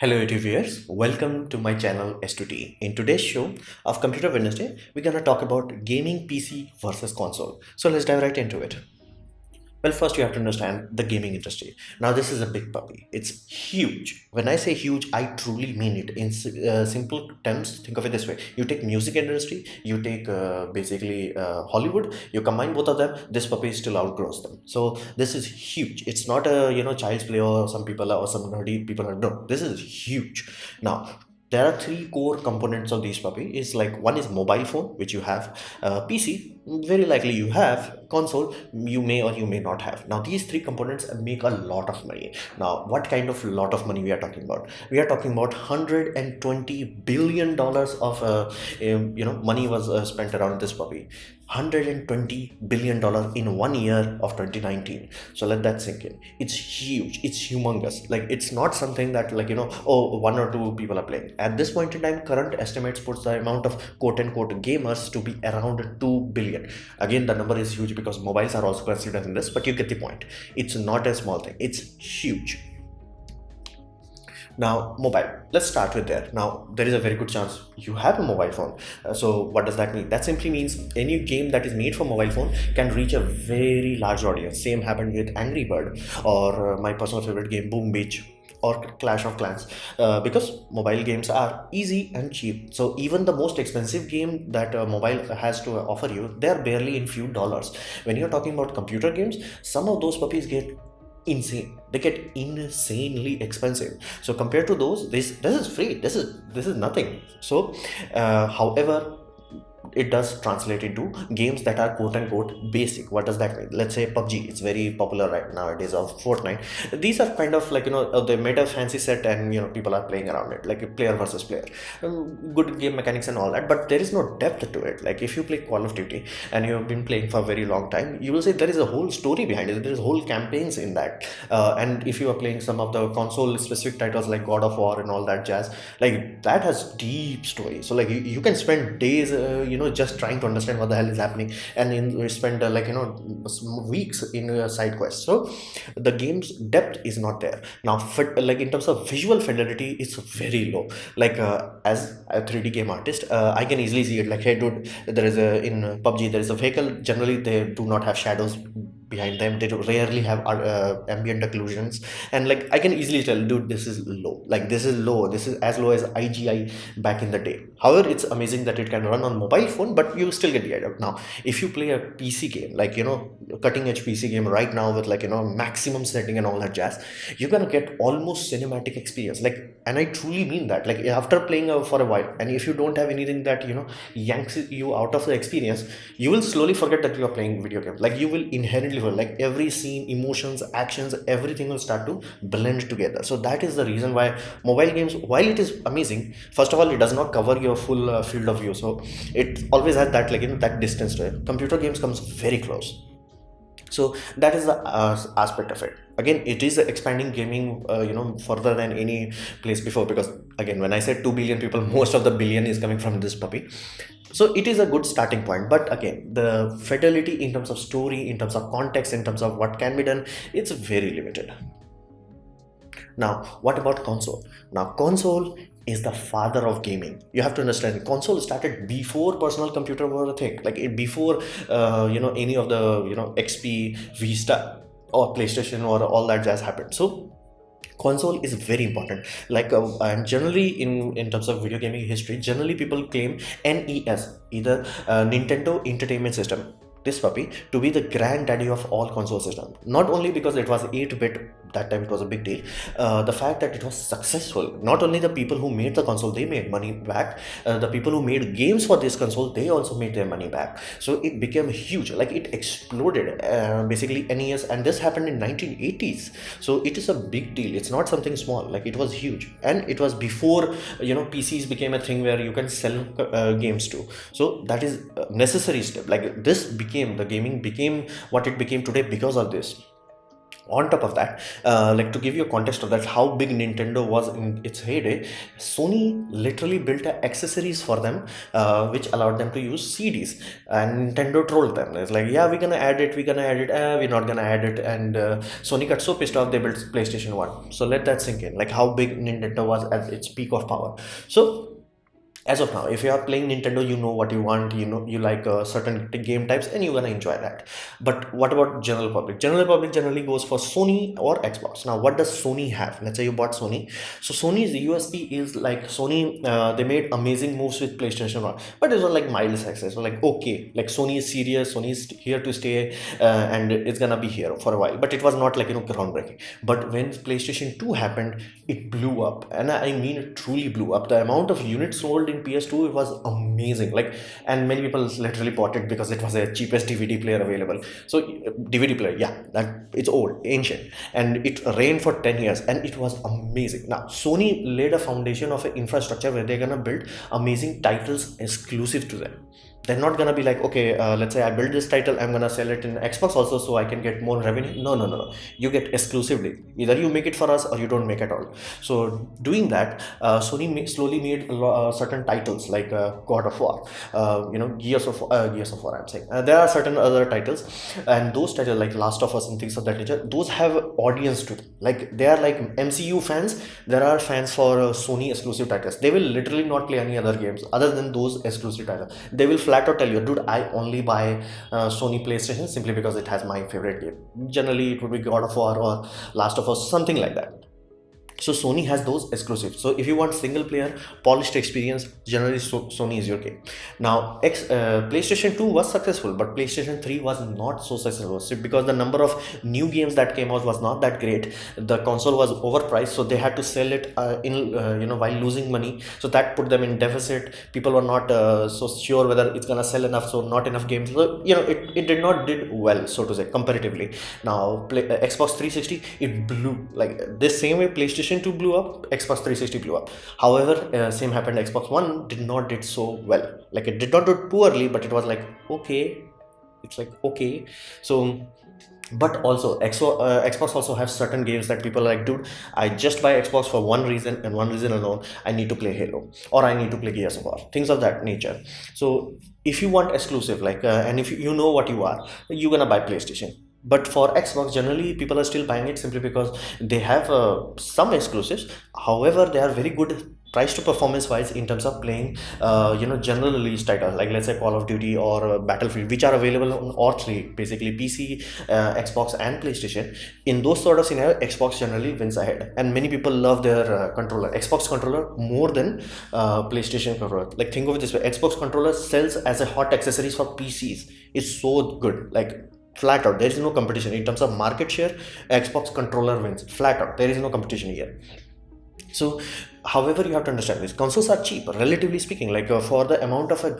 Hello YouTube viewers, welcome to my channel S2T. In today's show of Computer Wednesday, we're gonna talk about gaming PC versus console. So let's dive right into it. Well, first you have to understand the gaming industry. Now, this is a big puppy. It's huge. When I say huge, I truly mean it. In simple terms, think of it this way: you take music industry, you take basically Hollywood, you combine both of them. This puppy still outgrows them. So this is huge. It's not a child's play or some people or some nerdy people. No, this is huge. Now, there are three core components of these puppy. Is like one is mobile phone, which you have, PC, very likely you have, console you may or you may not have. Now these three components make a lot of money. Now what kind of lot of money we are talking about? We are talking about $120 billion of money was spent around this puppy. $120 billion in 1 year of 2019. So let that sink in. It's huge, it's humongous. Like, it's not something that, like, oh, one or two people are playing at this point in time. Current estimates puts the amount of quote unquote gamers to be around 2 billion. Again, the number is huge because mobiles are also considered in this, but you get the point. It's not a small thing, it's huge. Now, mobile, let's start with there. Now, there is a very good chance you have a mobile phone. So what does that mean? That simply means any game that is made for mobile phone can reach a very large audience. Same happened with Angry Bird, or my personal favorite game, Boom Beach, or Clash of Clans, because mobile games are easy and cheap. So even the most expensive game that mobile has to offer you, they're barely in few dollars. When you're talking about computer games, some of those puppies get insane. They get insanely expensive. So compared to those, this is free. This is nothing. So however, it does translate into games that are quote unquote basic. What does that mean? Let's say PUBG, it's very popular right nowadays, or Fortnite. These are kind of like, they made a fancy set, and people are playing around it, like a player versus player. Good game mechanics and all that, but there is no depth to it. Like, if you play Call of Duty and you have been playing for a very long time, you will say there is a whole story behind it. There is whole campaigns in that. And if you are playing some of the console specific titles like God of War and all that jazz, like, that has deep story. So like, you can spend days just trying to understand what the hell is happening, and you spend weeks in side quests. So the game's depth is not there. Now, like, in terms of visual fidelity, it's very low. Like, as a 3D game artist, I can easily see it. Like, hey dude, there is a in PUBG, there is a vehicle. Generally they do not have shadows behind them. They do rarely have ambient occlusions, and like, I can easily tell, dude, this is low. Like, this is low. This is as low as IGI back in the day. However, it's amazing that it can run on mobile phone, but you still get the idea. Now, if you play a PC game, like, cutting edge PC game right now with, like, maximum setting and all that jazz, you're gonna get almost cinematic experience. Like, and I truly mean that. Like, after playing for a while, and if you don't have anything that yanks you out of the experience, you will slowly forget that you are playing video game. Like, you will inherently feel like every scene, emotions, actions, everything will start to blend together. So that is the reason why mobile games, while it is amazing, first of all, it does not cover your full field of view. So it always has that, like, that distance to it. Computer games comes very close. So that is the aspect of it. Again, it is expanding gaming further than any place before, because again, when I said 2 billion people, most of the billion is coming from this puppy. So it is a good starting point, but again, the fidelity in terms of story, in terms of context, in terms of what can be done, it's very limited. Now, what about console? Now, console is the father of gaming. You have to understand, console started before personal computer were a thing. Like, before any of the XP, Vista, or PlayStation, or all that jazz happened. So console is very important. Like, and generally in terms of video gaming history, generally people claim NES, either Nintendo Entertainment System, this puppy, to be the granddaddy of all console system. Not only because it was 8-bit, that time it was a big deal. The fact that it was successful, not only the people who made the console, they made money back. The people who made games for this console, they also made their money back. So it became huge. Like, it exploded, basically NES, and this happened in 1980s. So it is a big deal. It's not something small. Like, it was huge, and it was before PCs became a thing where you can sell games to. So that is a necessary step. Like, this became, the gaming became what it became today because of this. On top of that, like to give you a context of that, how big Nintendo was in its heyday, Sony literally built accessories for them, which allowed them to use CDs. And Nintendo trolled them. It's like, yeah, we're gonna add it, we're not gonna add it. And Sony got so pissed off, they built PlayStation 1. So let that sink in, like how big Nintendo was at its peak of power. So as of now, if you are playing Nintendo, you know what you want, you know you like certain game types, and you're gonna enjoy that. But what about general public? General public generally goes for Sony or Xbox. Now what does Sony have? Let's say you bought Sony. So Sony's USP is like Sony, they made amazing moves with PlayStation 1, but it was like mild success. So like, okay, like Sony is serious, Sony is here to stay, and it's gonna be here for a while, but it was not like, groundbreaking. But when PlayStation 2 happened, it blew up, and I mean it truly blew up. The amount of units sold in PS2, it was amazing. Like, and many people literally bought it because it was the cheapest DVD player available. So DVD player, yeah, that it's old, ancient, and it ran for 10 years, and it was amazing. Now Sony laid a foundation of an infrastructure where they're gonna build amazing titles exclusive to them. They're not gonna be like, okay, let's say I build this title, I'm gonna sell it in Xbox also so I can get more revenue. No, no, no, no. You get exclusively. Either you make it for us or you don't make at all. So doing that, Sony slowly made certain titles like God of War, Gears of War. I'm saying there are certain other titles, and those titles like Last of Us and things of that nature. Those have audience to them. Like they are like MCU fans. There are fans for Sony exclusive titles. They will literally not play any other games other than those exclusive titles. They will flat out tell you, dude, I only buy Sony PlayStation simply because it has my favorite game. Generally it would be God of War or Last of Us, something like that. So Sony has those exclusives. So if you want single player polished experience, generally Sony is your game. Now PlayStation 2 was successful, but PlayStation 3 was not so successful because the number of new games that came out was not that great. The console was overpriced, so they had to sell it while losing money. So that put them in deficit. People were not so sure whether it's gonna sell enough, so not enough games. So it did not did well, so to say, comparatively. Now Xbox 360, it blew like this same way PlayStation 2 blew up, Xbox 360 blew up. However, same happened. Xbox One did so well. Like it did not do poorly, but it was like okay. It's like okay. So, but also Xbox also has certain games that people are like, dude, I just buy Xbox for one reason and one reason alone. I need to play Halo or I need to play Gears of War, things of that nature. So if you want exclusive, like and if you know what you are, you're gonna buy PlayStation. But for Xbox, generally people are still buying it simply because they have some exclusives. However, they are very good price to performance wise in terms of playing general release titles like, let's say, Call of Duty or Battlefield, which are available on all three, basically PC, Xbox and PlayStation. In those sort of scenario, Xbox generally wins ahead, and many people love their controller, Xbox controller, more than PlayStation controller. Like, think of it this way, Xbox controller sells as a hot accessories for PCs. It's so good, like flat out. There is no competition in terms of market share. Xbox controller wins flat out. There is no competition here. So however, you have to understand this, consoles are cheap relatively speaking, like for the amount of a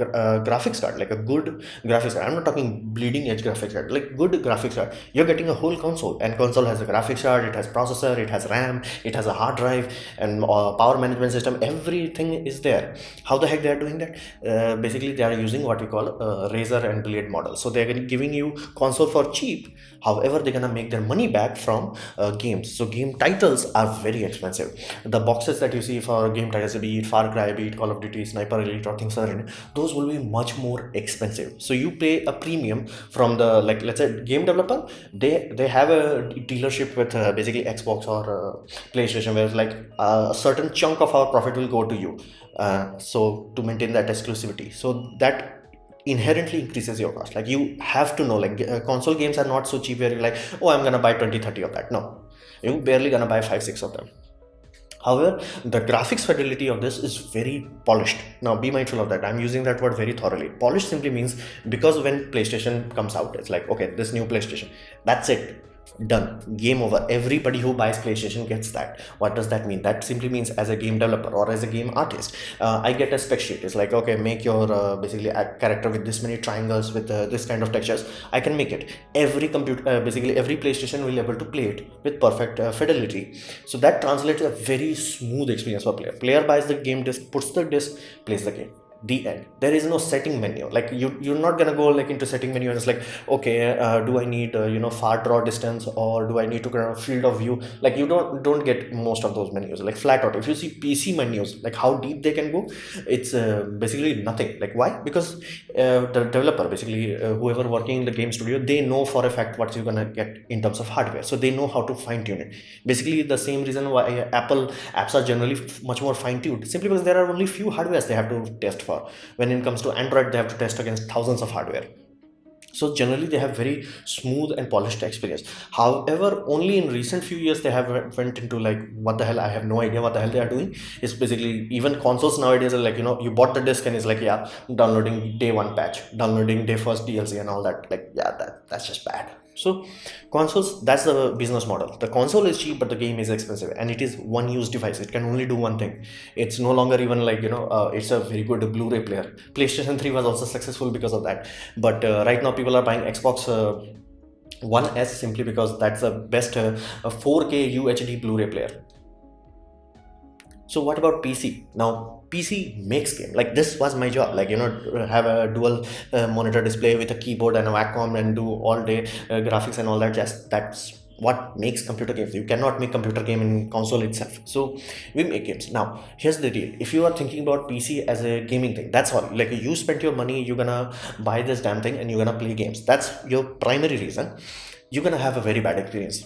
graphics card, like a good graphics card. I'm not talking bleeding edge graphics card, like good graphics card, you're getting a whole console, and console has a graphics card, it has processor, it has RAM, it has a hard drive, and power management system, everything is there. How the heck they are doing that? Basically they are using what we call a razor and blade model. So they're giving you console for cheap. However, they're gonna make their money back from games. So game titles are very expensive. The boxes that you see for game titles, be it Far Cry, be it Call of Duty, Sniper Elite, or things are in, those will be much more expensive. So you pay a premium from the, like, let's say, game developer. They have a dealership with basically Xbox or PlayStation, where like a certain chunk of our profit will go to you. So to maintain that exclusivity, so that inherently increases your cost. Like, you have to know, like, console games are not so cheap where you're like, oh, I'm gonna buy 20-30 of that. No, you're barely gonna buy 5-6 of them. However, the graphics fidelity of this is very polished. Now, be mindful of that. I'm using that word very thoroughly. Polished simply means, because when PlayStation comes out, it's like, okay, this new PlayStation, that's it. Done. Game over. Everybody who buys PlayStation gets that. What does that mean? That simply means, as a game developer or as a game artist, I get a spec sheet. It's like, okay, make your basically a character with this many triangles, with this kind of textures. I can make it. Every computer, basically every PlayStation will be able to play it with perfect fidelity. So that translates a very smooth experience for player. Player buys the game disc, puts the disc, plays the game. The end. There is no setting menu. Like you're not gonna go like into setting menu and it's like, okay, do I need far draw distance, or do I need to kind of field of view? Like you don't get most of those menus. Like flat out, if you see PC menus, like how deep they can go, it's basically nothing. Like why? Because the developer, basically whoever working in the game studio, they know for a fact what you're gonna get in terms of hardware, so they know how to fine tune it. Basically the same reason why Apple apps are generally much more fine tuned, simply because there are only few hardwares they have to test for. When it comes to Android, they have to test against thousands of hardware. So generally they have very smooth and polished experience. However, only in recent few years they have went into like, what the hell, I have no idea what the hell they are doing. It's basically, even consoles nowadays are like, you bought the disc and it's like, yeah, downloading day one patch, downloading day first DLC and all that. Like, yeah, that's just bad. So consoles, that's the business model. The console is cheap, but the game is expensive, and it is one use device. It can only do one thing. It's no longer even like, it's a very good Blu-ray player. PlayStation 3 was also successful because of that. But right now people are buying Xbox One S simply because that's the best 4K UHD Blu-ray player. So what about PC? Now PC makes game. Like this was my job, like have a dual monitor display with a keyboard and a Wacom and do all day graphics and all that. Just that's what makes computer games. You cannot make computer game in console itself. So we make games. Now here's the deal: if you are thinking about PC as a gaming thing, that's all. Like you spent your money, you're gonna buy this damn thing and you're gonna play games. That's your primary reason. You're gonna have a very bad experience,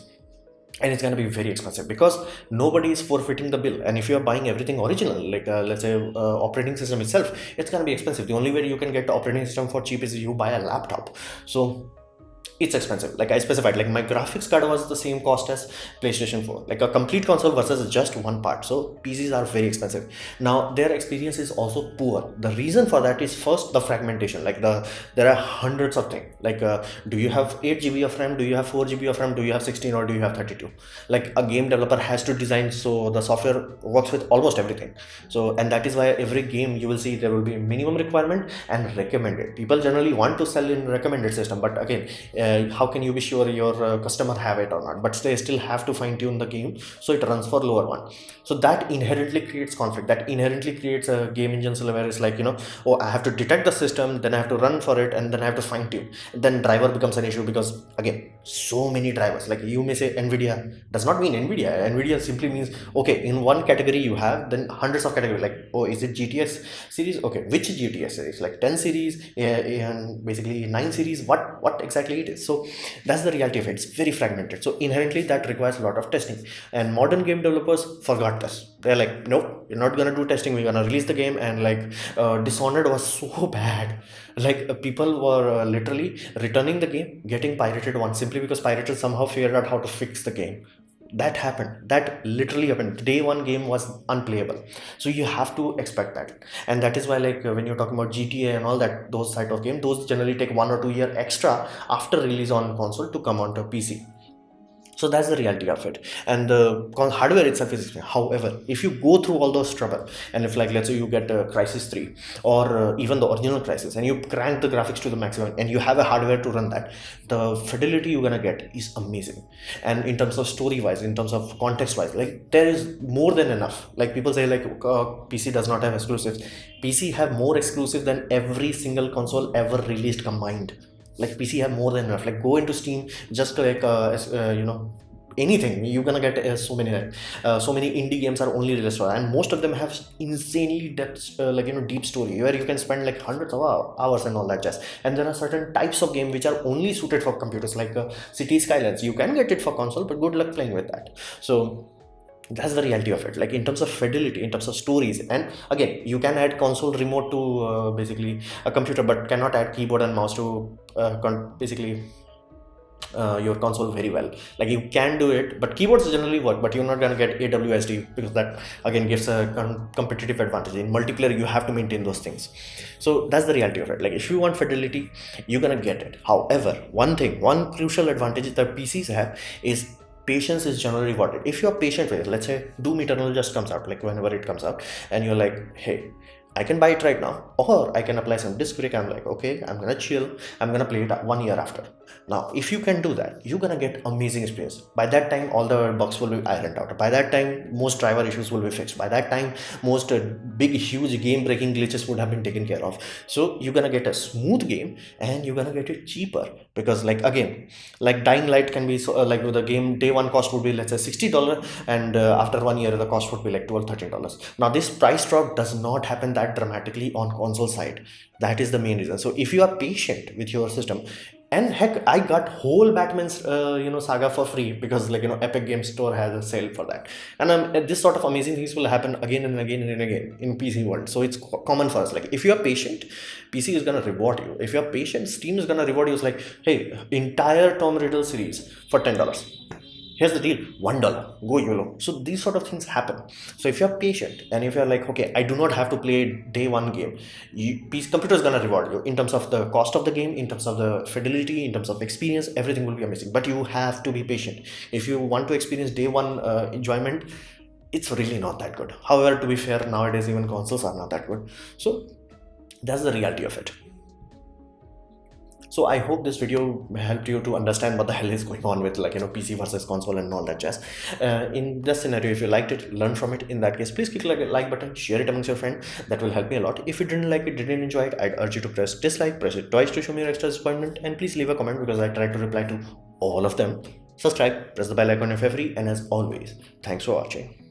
and it's going to be very expensive because nobody is forfeiting the bill. And if you are buying everything original, like let's say operating system itself, it's going to be expensive. The only way you can get the operating system for cheap is you buy a laptop. So it's expensive. Like I specified, like my graphics card was the same cost as PlayStation 4, like a complete console versus just one part. So PCs are very expensive. Now their experience is also poor. The reason for that is, first, the fragmentation. Like there are hundreds of things. Like do you have 8 GB of RAM, do you have 4 GB of RAM, do you have 16, or do you have 32? Like a game developer has to design so the software works with almost everything. So, and that is why every game you will see there will be a minimum requirement and recommended. People generally want to sell in recommended system, but again, how can you be sure your customer have it or not? But they still have to fine tune the game so it runs for lower one. So that inherently creates conflict. That inherently creates a game engine where it's like, oh, I have to detect the system, then I have to run for it, and then I have to fine tune. Then driver becomes an issue because, again, so many drivers. Like you may say Nvidia, does not mean Nvidia. Nvidia simply means, okay, in one category you have then hundreds of categories. Like, oh, is it GTS series? Okay, which GTS series? Like 10 series and basically 9 series. What exactly it is? So that's the reality of it. It's very fragmented. So inherently that requires a lot of testing. And modern game developers forgot this. They're like, nope, you're not gonna do testing. We're gonna release the game. And like Dishonored was so bad. Like people were literally returning the game, getting pirated once simply because pirates somehow figured out how to fix the game. That happened. That literally happened. Day one game was unplayable. So you have to expect that. And that is why, like when you're talking about GTA and all that, those type of game, those generally take 1 or 2 years extra after release on console to come onto PC. So that's the reality of it. And the hardware itself is, however, if you go through all those trouble, and if like let's say you get Crisis 3 or even the original Crisis, and you crank the graphics to the maximum and you have a hardware to run that, the fidelity you're gonna get is amazing. And in terms of story wise, in terms of context wise, like there is more than enough. Like people say like PC does not have exclusives. PC have more exclusives than every single console ever released combined. Like PC have more than enough. Like go into Steam, just like anything, you're gonna get so many indie games are only released for, and most of them have insanely depth, deep story where you can spend like hundreds of hours and all that jazz. And there are certain types of game which are only suited for computers, like City Skylines. You can get it for console, but good luck playing with that. So that's the reality of it. Like in terms of fidelity, in terms of stories, and again, you can add console remote to basically a computer, but cannot add keyboard and mouse to basically your console very well. Like you can do it, but keyboards generally work, but you're not gonna get AWSD because that again gives a competitive advantage. In multiplayer you have to maintain those things. So that's the reality of it. Like if you want fidelity, you're gonna get it. However, one crucial advantage that PCs have is patience is generally rewarded. If you're patient with it, let's say Doom Eternal just comes out, like whenever it comes out, and you're like, hey, I can buy it right now, or I can apply some disc break. I'm like, okay, I'm gonna chill. I'm gonna play it 1 year after. Now, if you can do that, you're gonna get amazing experience. By that time, all the bugs will be ironed out. By that time, most driver issues will be fixed. By that time, most big, huge game-breaking glitches would have been taken care of. So you're gonna get a smooth game, and you're gonna get it cheaper because, like again, like Dying Light can be so, like the game day one cost would be, let's say, $60, and after 1 year the cost would be like $12-13. Now this price drop does not happen that dramatically on console side. That is the main reason. So if you are patient with your system, and heck, I got whole Batman's saga for free because, like, Epic Game Store has a sale for that. And this sort of amazing things will happen again and again and again in PC world. So it's common for us. Like, if you are patient, PC is gonna reward you. If you are patient, Steam is gonna reward you. It's like, hey, entire Tom Riddle series for $10. Here's the deal, $1, go YOLO. So these sort of things happen. So if you're patient and if you're like, okay, I do not have to play day one game, computer is gonna reward you in terms of the cost of the game, in terms of the fidelity, in terms of experience. Everything will be amazing, but you have to be patient. If you want to experience day one enjoyment, it's really not that good. However, to be fair, nowadays even consoles are not that good. So that's the reality of it. So I hope this video helped you to understand what the hell is going on with, like, PC versus console and all that jazz. In this scenario, if you liked it, learn from it. In that case, please click the like button, share it amongst your friends. That will help me a lot. If you didn't like it, didn't enjoy it, I'd urge you to press dislike, press it twice to show me your extra disappointment, and please leave a comment because I try to reply to all of them. Subscribe, press the bell icon if you're free, and as always, thanks for watching.